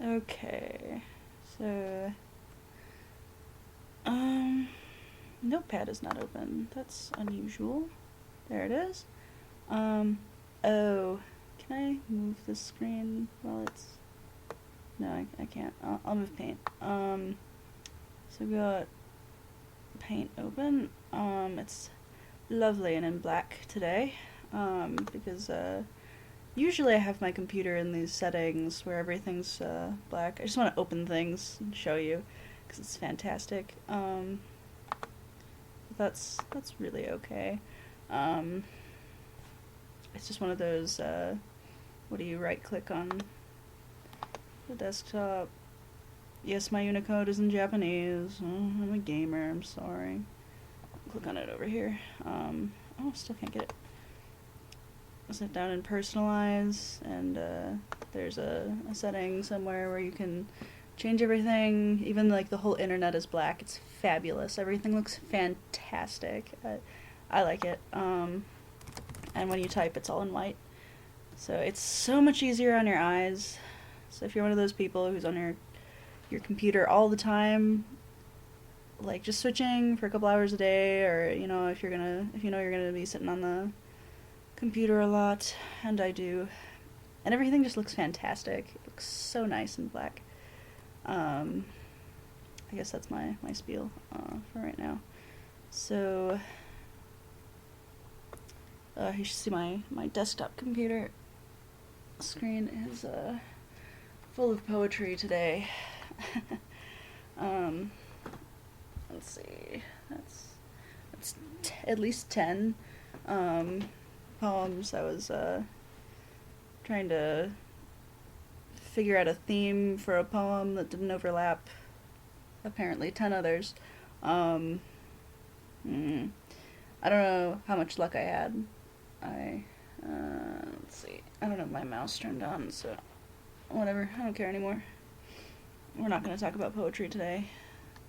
Okay, so, Notepad is not open. That's unusual. There it is. Oh, can I move the screen while it's... No, I can't. I'll move Paint. So we got Paint open. It's lovely and in black today, because, usually I have my computer in these settings where everything's black. I just want to open things and show you because it's fantastic. That's really okay. It's just one of those, what do you right click on the desktop? Yes, my Unicode is in Japanese. Oh, I'm a gamer, I'm sorry. Click on it over here. Oh, still can't get it. Sit down and personalize, and there's a setting somewhere where you can change everything. Even like the whole internet is black. It's fabulous. Everything looks fantastic. I like it. And when you type, it's all in white, so it's so much easier on your eyes. So if you're one of those people who's on your computer all the time, like just switching for a couple hours a day, or you know if you know you're gonna be sitting on the computer a lot, and I do, and everything just looks fantastic. It looks so nice in black. I guess that's my spiel for right now. So you should see my desktop computer screen is full of poetry today. Let's see, that's at least 10 poems. I was trying to figure out a theme for a poem that didn't overlap apparently 10 others. I don't know how much luck I had. Let's see, I don't have my mouse turned on, so whatever, I don't care anymore. We're not going to talk about poetry today.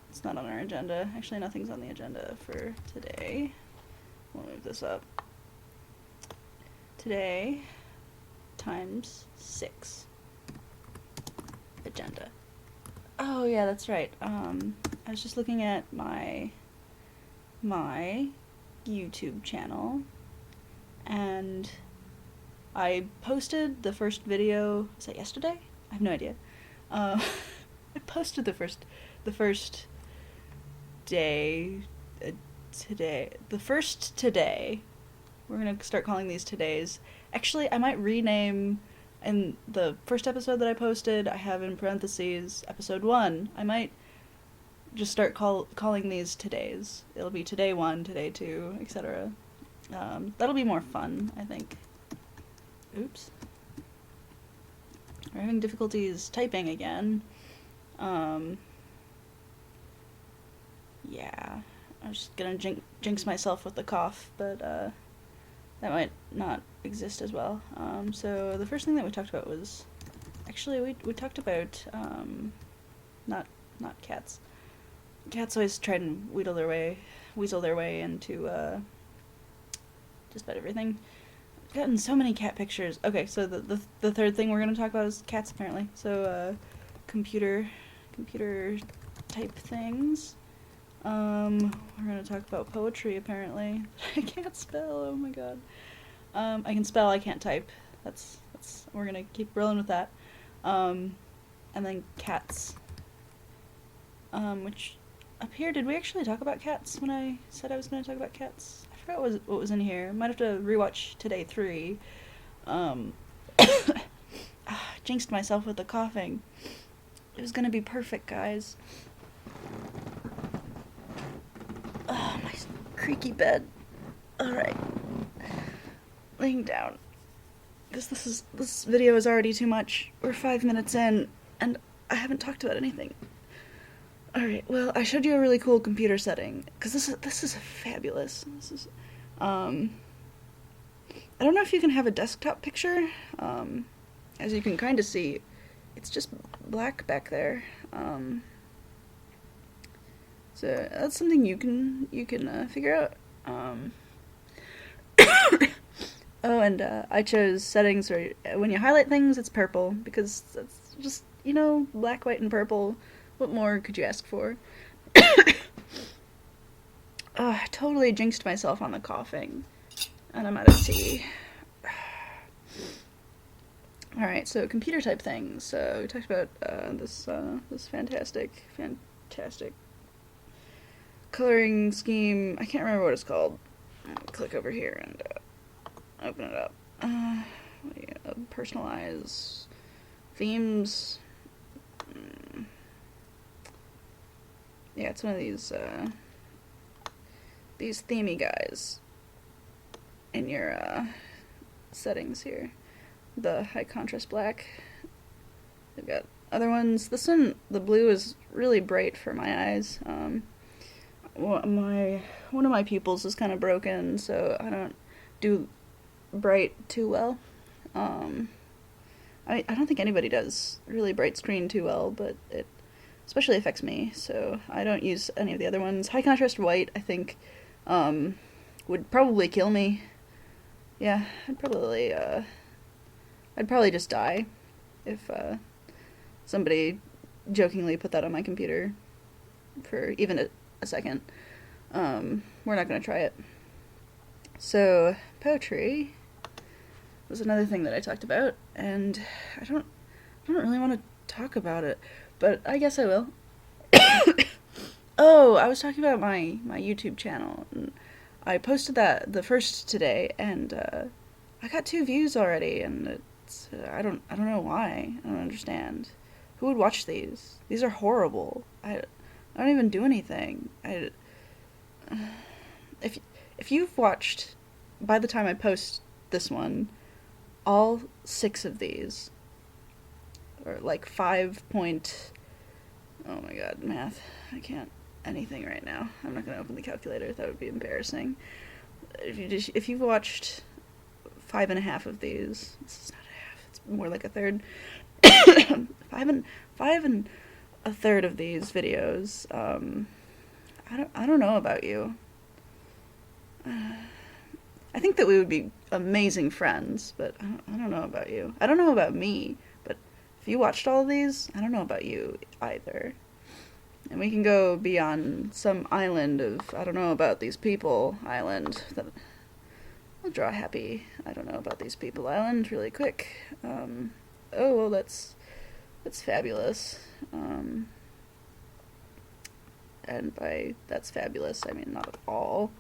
It's not on our agenda. Actually, nothing's on the agenda for today. We'll move this up. Today times 6 agenda. Oh yeah, that's right. I was just looking at my YouTube channel, and I posted the first video. Was that yesterday? I have no idea. I posted the first day today. The first today. We're gonna start calling these todays. Actually, I might rename, in the first episode that I posted, I have in parentheses episode 1. I might just start calling these todays. It'll be today 1, today 2, etc. That'll be more fun, I think. Oops. We're having difficulties typing again. Yeah. I was just gonna jinx myself with the cough, but that might not exist as well. So the first thing that we talked about was, actually we talked about not cats. Cats always try and weasel their way into just about everything. I've gotten so many cat pictures. Okay, so the third thing we're gonna talk about is cats apparently. So computer type things. We're gonna talk about poetry apparently. I can't spell, oh my god. I can spell, I can't type. That's we're gonna keep rolling with that. And then cats. Which up here, did we actually talk about cats when I said I was gonna talk about cats? I forgot what was in here. Might have to rewatch Today 3. Jinxed myself with the coughing. It was gonna be perfect, guys. Oh, my creaky bed. Alright. Laying down. Because this video is already too much. We're 5 minutes in, and I haven't talked about anything. Alright, well, I showed you a really cool computer setting, because this is fabulous. This is, I don't know if you can have a desktop picture. As you can kind of see, it's just black back there. So that's something you can figure out. Oh, and I chose settings where when you highlight things, it's purple, because that's just you know, black, white, and purple. What more could you ask for? I totally jinxed myself on the coughing. And I'm out of tea. Alright, so computer type things. So we talked about this fantastic coloring scheme. I can't remember what it's called. Click over here and open it up. Personalize themes. Yeah, it's one of these themey guys in your settings here. The high contrast black. They've got other ones. This one, the blue, is really bright for my eyes. One of my pupils is kind of broken, so I don't do bright too well. I don't think anybody does really bright screen too well, but it especially affects me, so I don't use any of the other ones. High contrast white, I think, would probably kill me. Yeah, I'd probably just die if somebody jokingly put that on my computer for even a second. We're not going to try it. So, poetry was another thing that I talked about, and I don't really want to talk about it, but I guess I will. Oh, I was talking about my YouTube channel. And I posted the first today, and I got 2 views already, and I don't know why. I don't understand. Who would watch these? These are horrible. I don't even do anything. If you've watched, by the time I post this one, all 6 of these, or like 5 point, oh my god, math, I can't anything right now. I'm not going to open the calculator, that would be embarrassing. If you've watched 5.5 of these, this is not a half, it's more like a third, 5 and a third of these videos, I don't know about you. I think that we would be amazing friends, but I don't know about you. I don't know about me, but if you watched all of these, I don't know about you either. And we can go be on some island of, I don't know about these people island. I'll draw a happy, I don't know about these people island really quick. Oh, well, that's fabulous. And by that's fabulous, I mean not at all.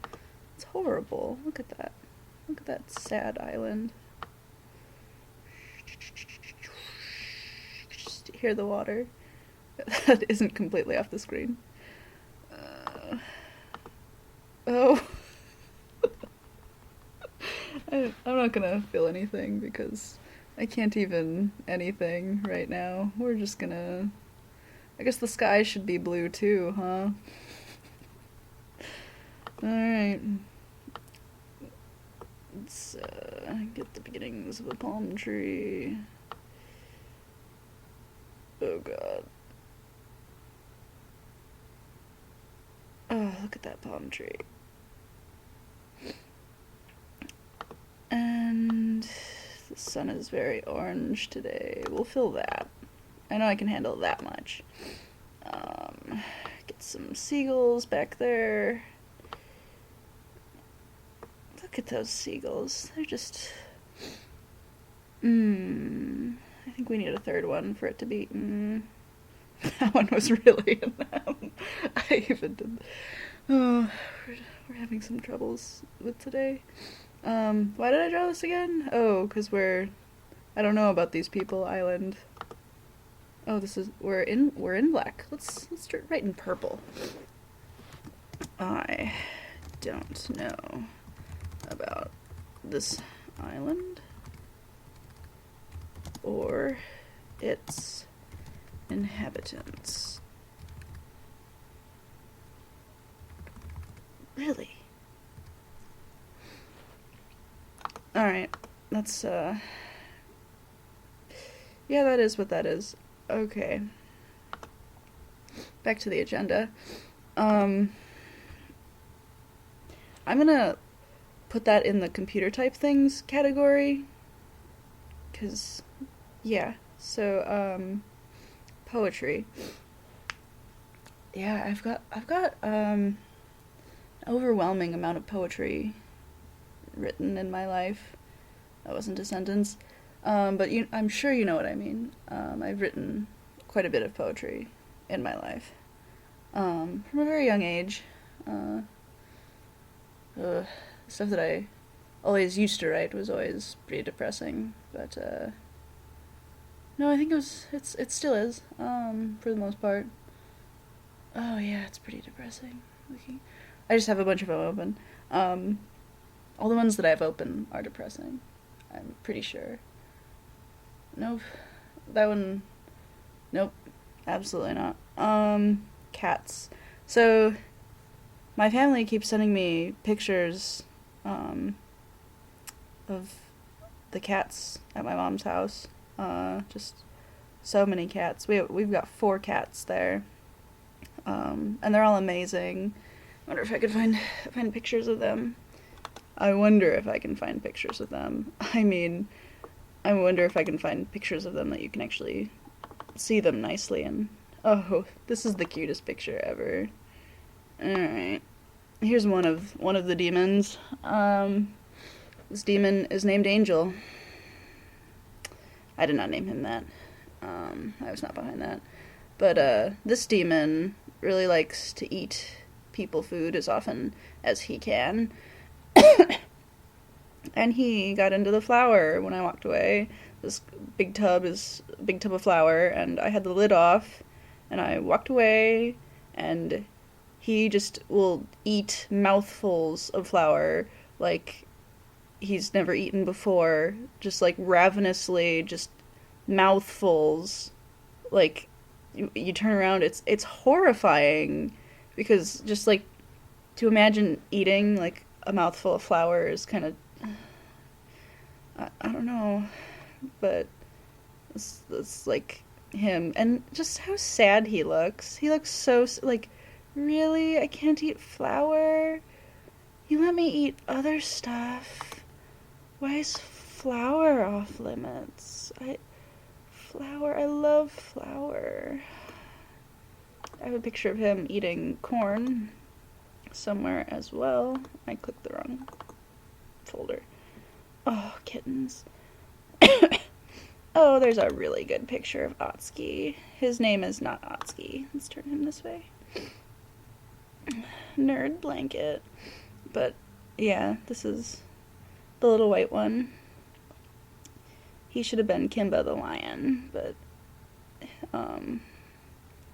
It's horrible. Look at that. Look at that sad island. Just hear the water. That isn't completely off the screen. Oh. I'm not gonna fill anything because I can't even anything right now. We're just gonna... I guess the sky should be blue too, huh? Alright. Let's get the beginnings of a palm tree. Oh god. Oh, look at that palm tree. And the sun is very orange today. We'll fill that. I know I can handle that much. Get some seagulls back there. Look at those seagulls. They're just... I think we need a third one for it to be... That one was really... I even did... Oh, we're having some troubles with today. Why did I draw this again? Oh, because I don't know about these people island. Oh, we're in black. Let's write in purple. I don't know about this island or its inhabitants. Really? Alright, that's, yeah, that is what that is. Okay. Back to the agenda. I'm gonna put that in the computer type things category. 'Cause, yeah. So, poetry. Yeah, I've got an overwhelming amount of poetry written in my life. That wasn't a sentence. But I'm sure you know what I mean. I've written quite a bit of poetry in my life. From a very young age. Stuff that I always used to write was always pretty depressing. But, no, I think it still is, for the most part. Oh yeah, it's pretty depressing. I just have a bunch of them open. All the ones that I've opened are depressing. I'm pretty sure. Nope. That one... Nope. Absolutely not. Cats. So, my family keeps sending me pictures, of the cats at my mom's house. Just so many cats. We've got 4 cats there. And they're all amazing. I wonder if I could find pictures of them. I wonder if I can find pictures of them. I mean, I wonder if I can find pictures of them that you can actually see them nicely in. Oh, this is the cutest picture ever. Alright. Here's one of the demons. This demon is named Angel. I did not name him that. I was not behind that. But, this demon really likes to eat people food as often as he can. And he got into the flour when I walked away. This big tub of flour, and I had the lid off, and I walked away, and he just will eat mouthfuls of flour like he's never eaten before, just like ravenously, just mouthfuls. Like, you turn around, it's horrifying, because just like to imagine eating like a mouthful of flour is kind of, I don't know, but it's like him, and just how sad he looks. He looks so, like, really? I can't eat flour? You let me eat other stuff. Why is flour off limits? I love flour. I have a picture of him eating corn somewhere as well. I clicked the wrong folder. Oh, kittens. Oh, there's a really good picture of Otski. His name is not Otski. Let's turn him this way. Nerd blanket. But, yeah, this is the little white one. He should have been Kimba the lion, but,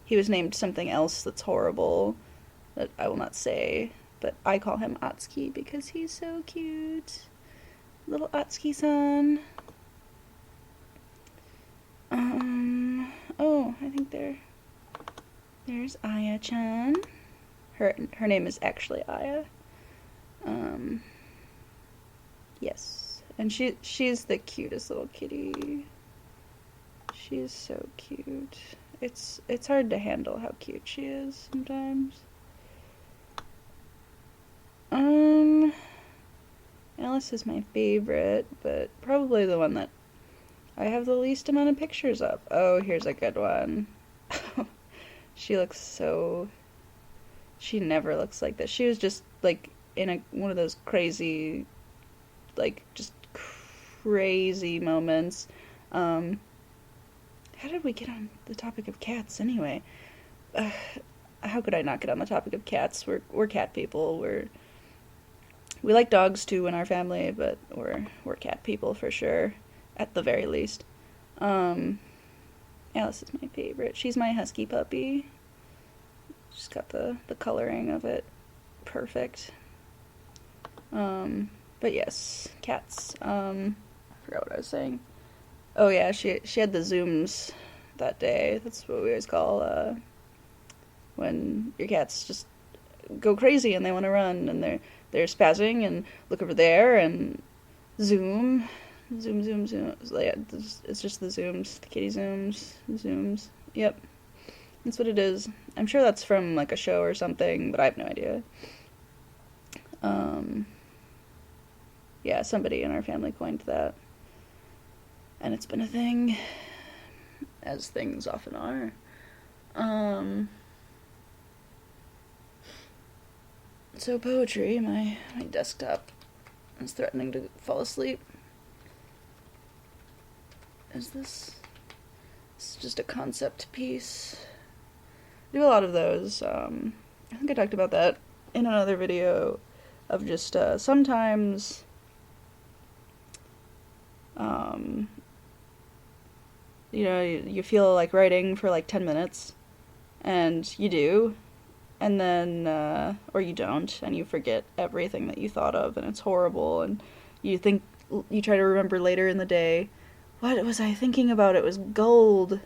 he was named something else that's horrible that I will not say, but I call him Otski because he's so cute. Little Otski-san. Oh, I think there's Aya-chan. Her name is actually Aya. Yes. And she's the cutest little kitty. She's so cute. It's hard to handle how cute she is sometimes. Alice is my favorite, but probably the one that I have the least amount of pictures of. Oh, here's a good one. She never looks like this. She was just, like, in one of those crazy, like, just crazy moments. How did we get on the topic of cats, anyway? How could I not get on the topic of cats? We're cat people. We like dogs, too, in our family, but we're cat people, for sure. At the very least. Alice is my favorite. She's my husky puppy. She's got the coloring of it perfect. But yes, cats. I forgot what I was saying. Oh yeah, she had the zooms that day. That's what we always call when your cats just go crazy and they want to run and they're spazzing and look over there and zoom. Zoom. Yeah, it's just the zooms. The kitty zooms. Yep. That's what it is. I'm sure that's from, like, a show or something, but I have no idea. Yeah, somebody in our family coined that. And it's been a thing, as things often are. So poetry, my desktop is threatening to fall asleep. Is this? It's just a concept piece. I do a lot of those. I think I talked about that in another video of just sometimes you feel like writing for like 10 minutes and you do, and then or you don't, and you forget everything that you thought of, and it's horrible, and you try to remember later in the day, what was I thinking about? It was gold,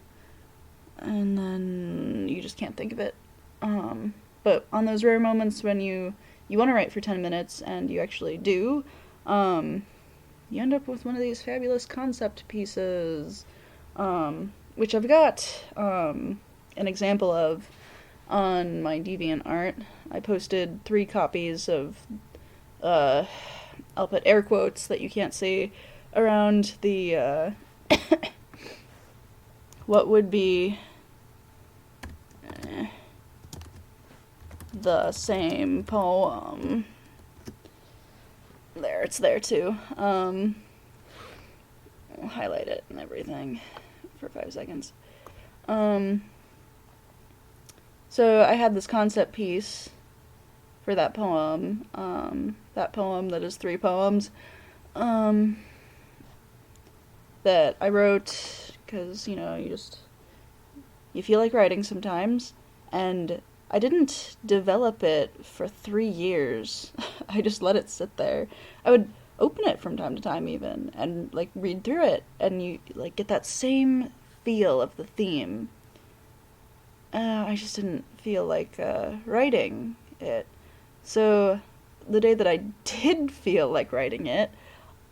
and then you just can't think of it. But on those rare moments when you want to write for 10 minutes and you actually do, you end up with one of these fabulous concept pieces, which I've got an example of on my DeviantArt. I posted 3 copies of, I'll put air quotes that you can't see, around the, what would be the same poem. There, it's there too. I'll highlight it and everything for 5 seconds. So I had this concept piece for that poem that is 3 poems, that I wrote because, you feel like writing sometimes, and I didn't develop it for 3 years. I just let it sit there. I would open it from time to time even, and, read through it, and you, get that same feel of the theme. I just didn't feel like writing it. So, the day that I did feel like writing it,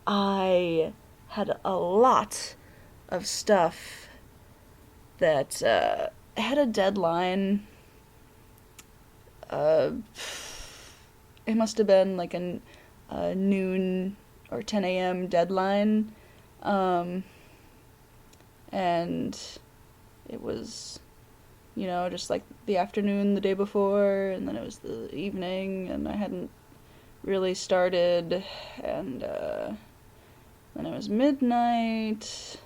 I had a lot of stuff that had a deadline. It must have been like a noon or 10 a.m. deadline, and it was, just like the afternoon the day before, and then it was the evening, and I hadn't really started, and then it was midnight,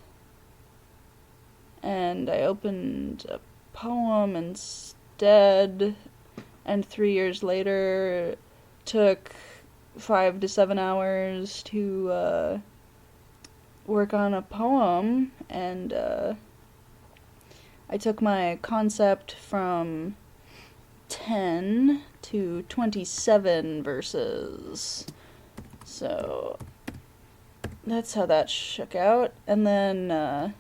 and I opened a poem instead, and 3 years later, it took 5 to 7 hours to work on a poem, and I took my concept from 10 to 27 verses. So that's how that shook out. And then the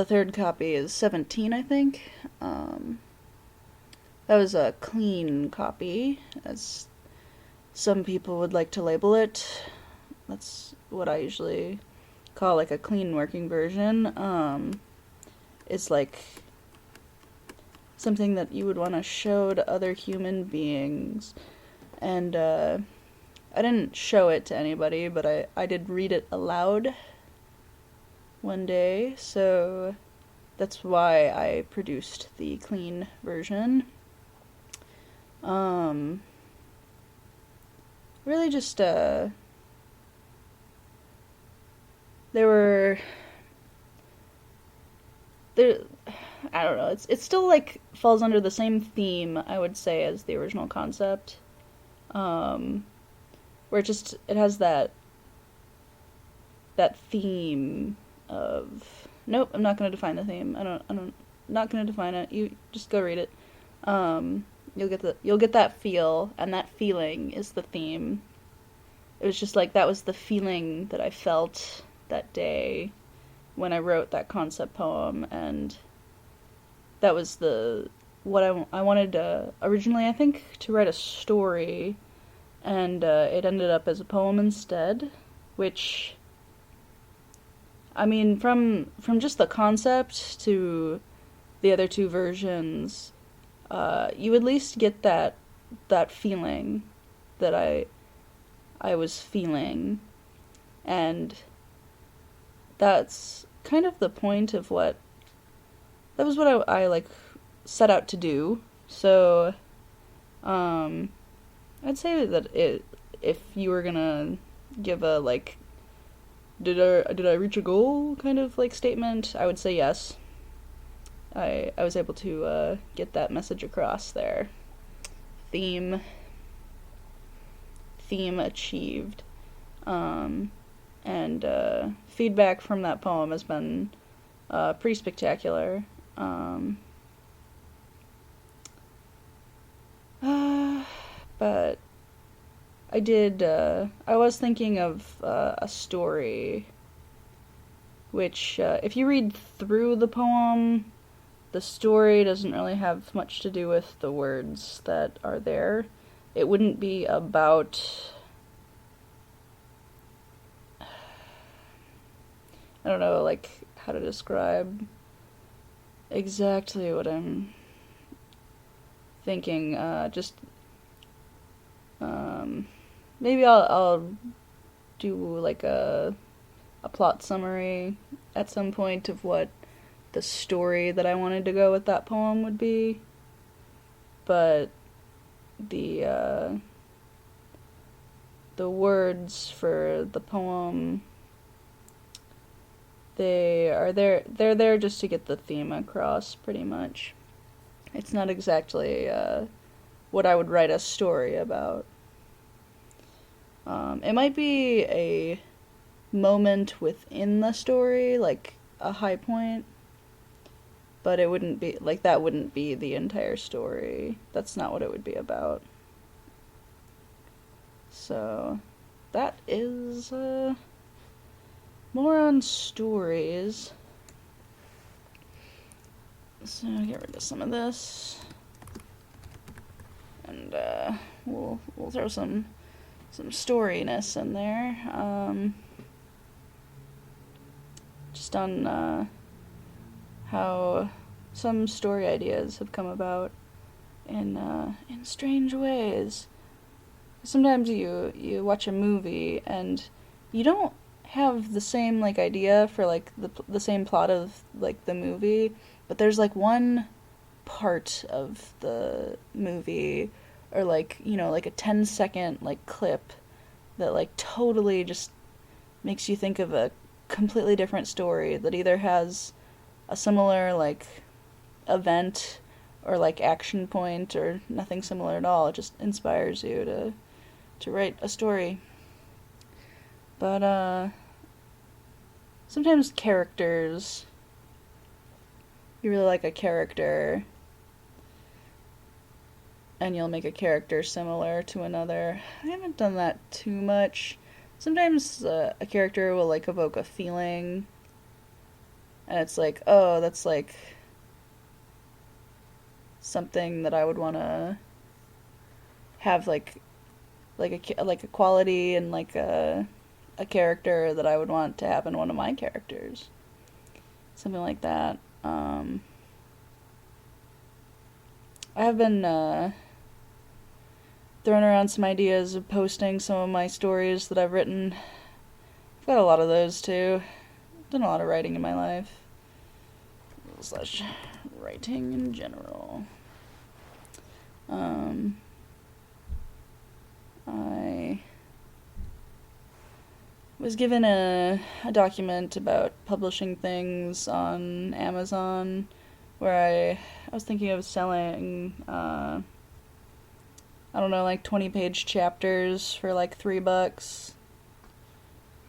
third copy is 17, I think. That was a clean copy, as some people would like to label it. That's what I usually call a clean working version. It's something that you would want to show to other human beings. And I didn't show it to anybody, but I did read it aloud one day, so that's why I produced the clean version. Really just, I don't know, it still, falls under the same theme, I would say, as the original concept, where it has that theme of, nope, I'm not gonna define the theme, not gonna define it, you just go read it, you'll get that feel, and that feeling is the theme. It was just that was the feeling that I felt that day when I wrote that concept poem, and that was what I wanted originally, I think, to write a story, and it ended up as a poem instead, which, I mean, from just the concept to the other 2 versions, you at least get that feeling that I was feeling, and that's kind of the point of what that was what I like set out to do. So, I'd say that if you were gonna give a like, did I reach a goal kind of like statement, I would say yes. I was able to get that message across there. Theme achieved. And feedback from that poem has been pretty spectacular. But I was thinking of a story which, if you read through the poem, the story doesn't really have much to do with the words that are there. It wouldn't be about... I don't know, like, how to describe exactly what I'm thinking. Maybe I'll do, like, a plot summary at some point of what the story that I wanted to go with that poem would be. But the words for the poem, they're there just to get the theme across, pretty much. It's not exactly what I would write a story about. It might be a moment within the story, like a high point, but it wouldn't be, like, that wouldn't be the entire story. That's not what it would be about. So, that is, more on stories. So, get rid of some of this. And, we'll throw some storyness in there. Just on, how some story ideas have come about in strange ways. Sometimes you watch a movie and you don't have the same, like, idea for, like, the same plot of, like, the movie, but there's, like, one part of the movie, or, like, you know, like a 10-second, like, clip that, like, totally just makes you think of a completely different story that either has a similar, like, event or, like, action point or nothing similar at all. It just inspires you to write a story. But sometimes characters, you really like a character and you'll make a character similar to another. I haven't done that too much. Sometimes a character will, like, evoke a feeling, and it's like, oh, that's, like, something that I would want to have, like a quality and, like, a character that I would want to have in one of my characters. Something like that. I have been throwing around some ideas of posting some of my stories that I've written. I've got a lot of those too. I've done a lot of writing in my life. / writing in general. I was given a document about publishing things on Amazon where I was thinking of selling, I don't know, like 20-page chapters for like $3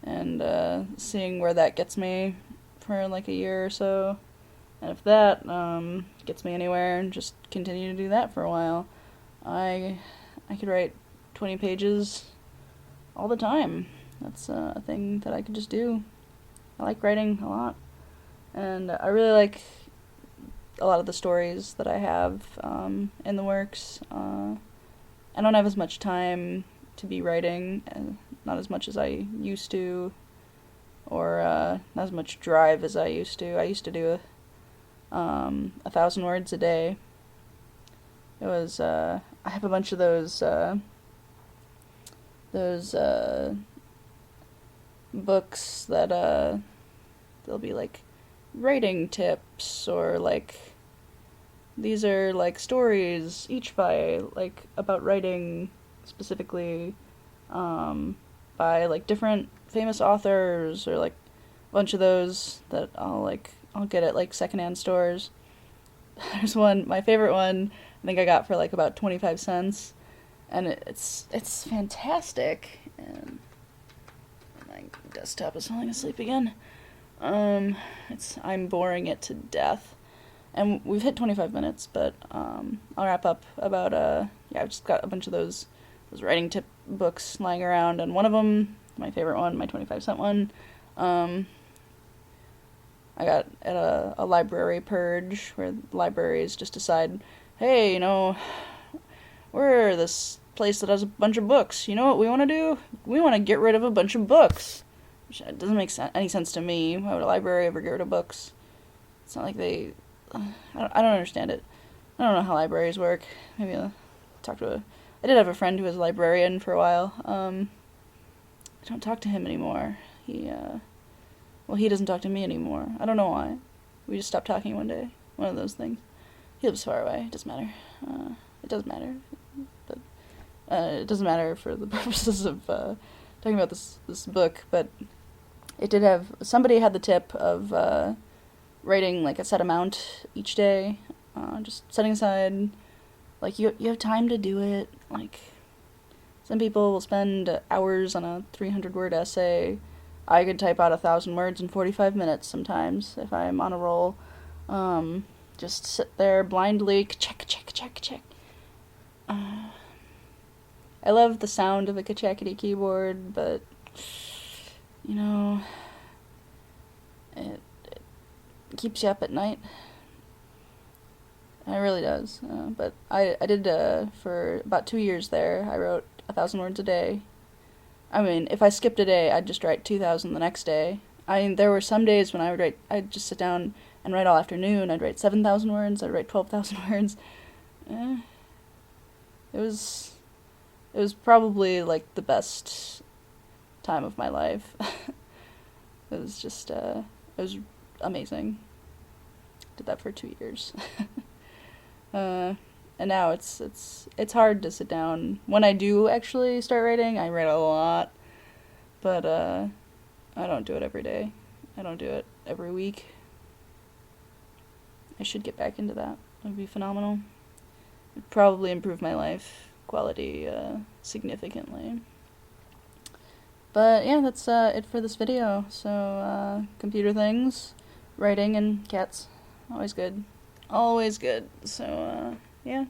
and seeing where that gets me for like a year or so. And if that gets me anywhere, and just continue to do that for a while, I could write 20 pages all the time. That's a thing that I could just do. I like writing a lot. And I really like a lot of the stories that I have in the works. I don't have as much time to be writing, not as much as I used to, or not as much drive as I used to. I used to do 1,000 words a day. It was, I have a bunch of those books that, they'll be like writing tips, or like these are like stories each by like about writing specifically, by like different famous authors, or like a bunch of those that I'll get at like secondhand stores. There's one, my favorite one, I think I got for like about 25 cents, and it's fantastic. And my desktop is falling asleep again. It's I'm boring it to death, and we've hit 25 minutes, but I'll wrap up about yeah, I've just got a bunch of those writing tip books lying around, and one of them, my favorite one, my 25-cent one, I got at a library purge where libraries just decide, hey, you know, we're this place that has a bunch of books. You know what we want to do? We want to get rid of a bunch of books. Which doesn't make any sense to me. Why would a library ever get rid of books? It's not like they... I don't understand it. I don't know how libraries work. Maybe I'll talk to I did have a friend who was a librarian for a while. I don't talk to him anymore. Well, he doesn't talk to me anymore. I don't know why. We just stopped talking one day. One of those things. He lives far away. It doesn't matter. It does matter. But it doesn't matter for the purposes of talking about this book. But it did have... Somebody had the tip of writing like a set amount each day. Just setting aside... Like, you have time to do it. Like, some people will spend hours on a 300-word essay. I could type out 1,000 words in 45 minutes sometimes if I'm on a roll. Just sit there blindly, check. I love the sound of a Kachackity keyboard, but, you know, it keeps you up at night. It really does. But I did, for about 2 years there, I wrote 1,000 words a day. I mean, if I skipped a day, I'd just write 2,000 the next day. There were some days when I'd just sit down and write all afternoon. I'd write 7,000 words, I'd write 12,000 words. It was probably, like, the best time of my life. It was just, it was amazing. Did that for 2 years. And now it's hard to sit down. When I do actually start writing, I write a lot, but I don't do it every day. I don't do it every week. I should get back into that. It would be phenomenal. It would probably improve my life quality significantly. But yeah, that's it for this video. So computer things, writing, and cats. Always good. Always good. So, yeah.